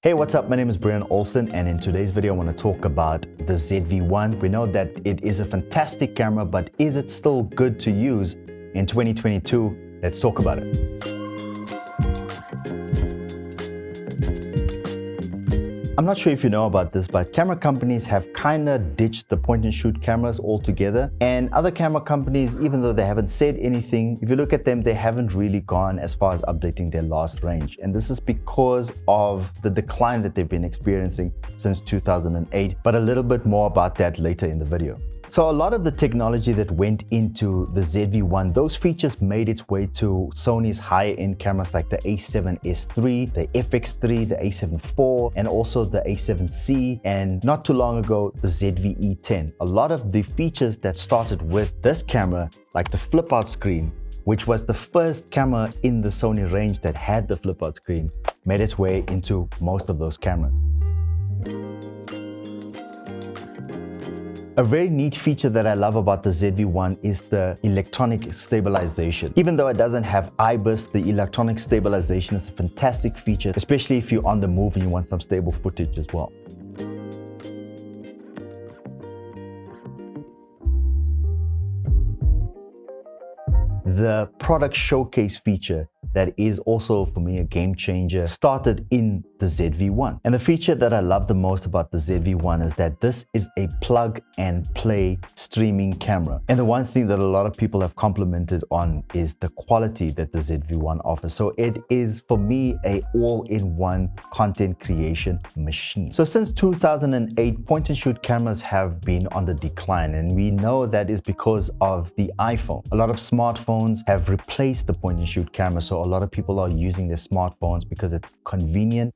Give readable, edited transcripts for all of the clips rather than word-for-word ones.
Hey, what's up? My name is Brian Olsen, and in today's video I want to talk about the ZV-1. We know that it is a fantastic camera, but is it still good to use in 2022? Let's talk about it. I'm not sure if you know about this, but camera companies have kind of ditched the point and shoot cameras altogether. And other camera companies, even though they haven't said anything, if you look at them, they haven't really gone as far as updating their last range. And this is because of the decline that they've been experiencing since 2008. But a little bit more about that later in the video. So a lot of the technology that went into the ZV-1, those features made its way to Sony's higher-end cameras like the a7S III, the FX3, the a7 IV, and also the a7C, and not too long ago, the ZV-E10. A lot of the features that started with this camera, like the flip-out screen, which was the first camera in the Sony range that had the flip-out screen, made its way into most of those cameras. A very neat feature that I love about the ZV-1 is the electronic stabilization. Even though it doesn't have IBIS, the electronic stabilization is a fantastic feature, especially if you're on the move and you want some stable footage as well. The product showcase feature that is also for me a game changer started in the ZV-1. And the feature that I love the most about the ZV-1 is that this is a plug and play streaming camera. And the one thing that a lot of people have complimented on is the quality that the ZV-1 offers. So it is for me a all-in-one content creation machine. So since 2008, point and shoot cameras have been on the decline, and we know that is because of the iPhone. A lot of smartphones have replaced the point and shoot camera. So a lot of people are using their smartphones because it's convenient.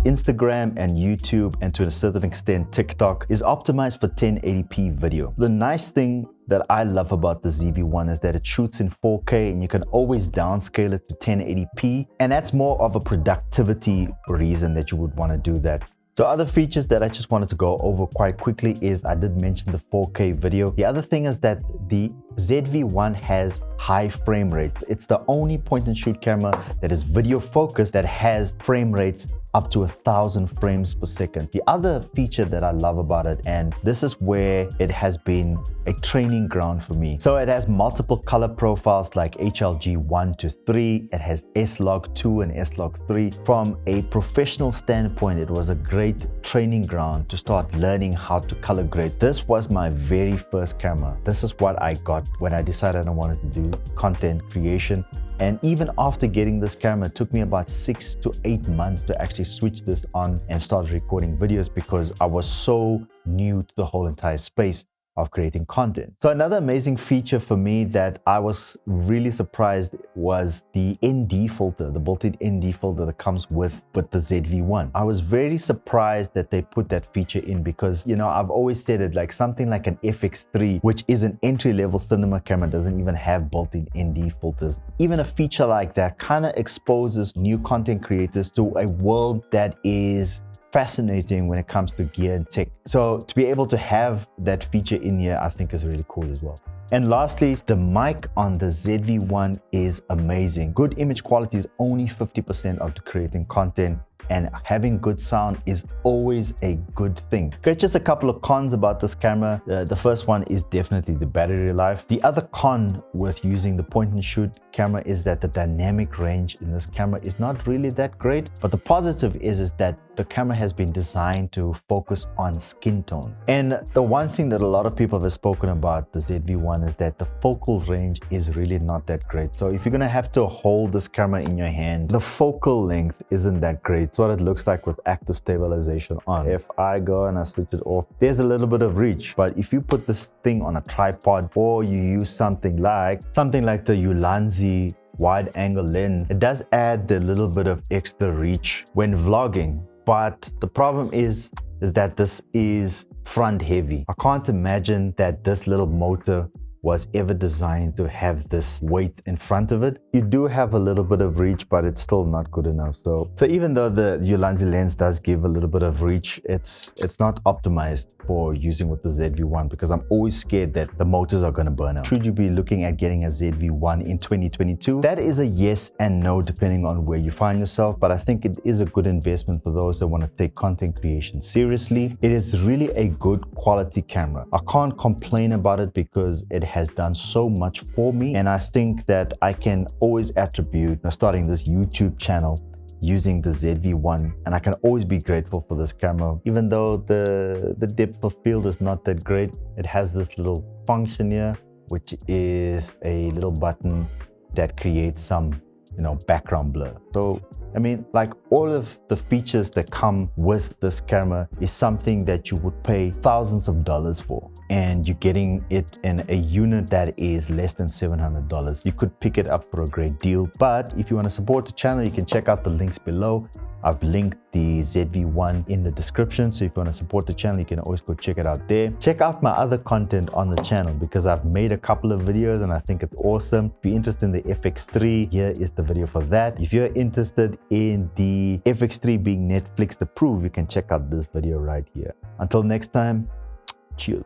Instagram and YouTube, and to a certain extent TikTok, is optimized for 1080p video. The nice thing that I love about the ZV-1 is that it shoots in 4K and you can always downscale it to 1080p, and that's more of a productivity reason that you would want to do that. So other features that I just wanted to go over quite quickly is I did mention the 4K video. The other thing is that the ZV-1 has high frame rates. It's the only point and shoot camera that is video focused that has frame rates up to 1,000 frames per second. The other feature that I love about it, and this is where it has been a training ground for me. So it has multiple color profiles like HLG 1 to 3. It has S-Log 2 and S-Log 3. From a professional standpoint, it was a great training ground to start learning how to color grade. This was my very first camera. This is what I got when I decided I wanted to do content creation. And even after getting this camera, it took me about 6 to 8 months to actually switch this on and start recording videos because I was so new to the whole entire space of creating content. So another amazing feature for me that I was really surprised was the ND filter, the built-in ND filter that comes with the ZV-1. I was very surprised that they put that feature in because, you know, I've always said it, like something like an FX3, which is an entry-level cinema camera, doesn't even have built-in ND filters. Even a feature like that kind of exposes new content creators to a world that is fascinating when it comes to gear and tech. So to be able to have that feature in here, I think is really cool as well. And lastly, the mic on the ZV-1 is amazing. Good image quality is only 50% of the creating content, and having good sound is always a good thing. Okay, just a couple of cons about this camera. The first one is definitely the battery life. The other con with using the point and shoot camera is that the dynamic range in this camera is not really that great. But the positive is that the camera has been designed to focus on skin tone. And the one thing that a lot of people have spoken about the ZV-1 is that the focal range is really not that great. So if you're gonna have to hold this camera in your hand, the focal length isn't that great. It's what it looks like with active stabilization on. If I go and I switch it off, there's a little bit of reach. But if you put this thing on a tripod or you use something like the Ulanzi wide angle lens, it does add the little bit of extra reach when vlogging. But the problem is that this is front heavy. I can't imagine that this little motor was ever designed to have this weight in front of it. You do have a little bit of reach, but it's still not good enough. So even though the Ulanzi lens does give a little bit of reach, it's not optimized for using with the ZV-1 because I'm always scared that the motors are going to burn out. Should you be looking at getting a ZV-1 in 2022? That is a yes and no depending on where you find yourself, but I think it is a good investment for those that want to take content creation seriously. It is really a good quality camera. I can't complain about it because it has done so much for me, and I think that I can always attribute starting this YouTube channel using the ZV-1, and I can always be grateful for this camera. Even though the depth of field is not that great, it has this little function here, which is a little button that creates some background blur. So I mean, like, all of the features that come with this camera is something that you would pay thousands of dollars for, and you're getting it in a unit that is less than $700. You could pick it up for a great deal. But if you want to support the channel, you can check out the links below. I've linked the ZV-1 in the description, so if you want to support the channel, you can always go check it out there. Check out my other content on the channel because I've made a couple of videos and I think it's awesome. If you're interested in the FX3, here is the video for that. If you're interested in the FX3 being Netflix approved, you can check out this video right here. Until next time, cheers.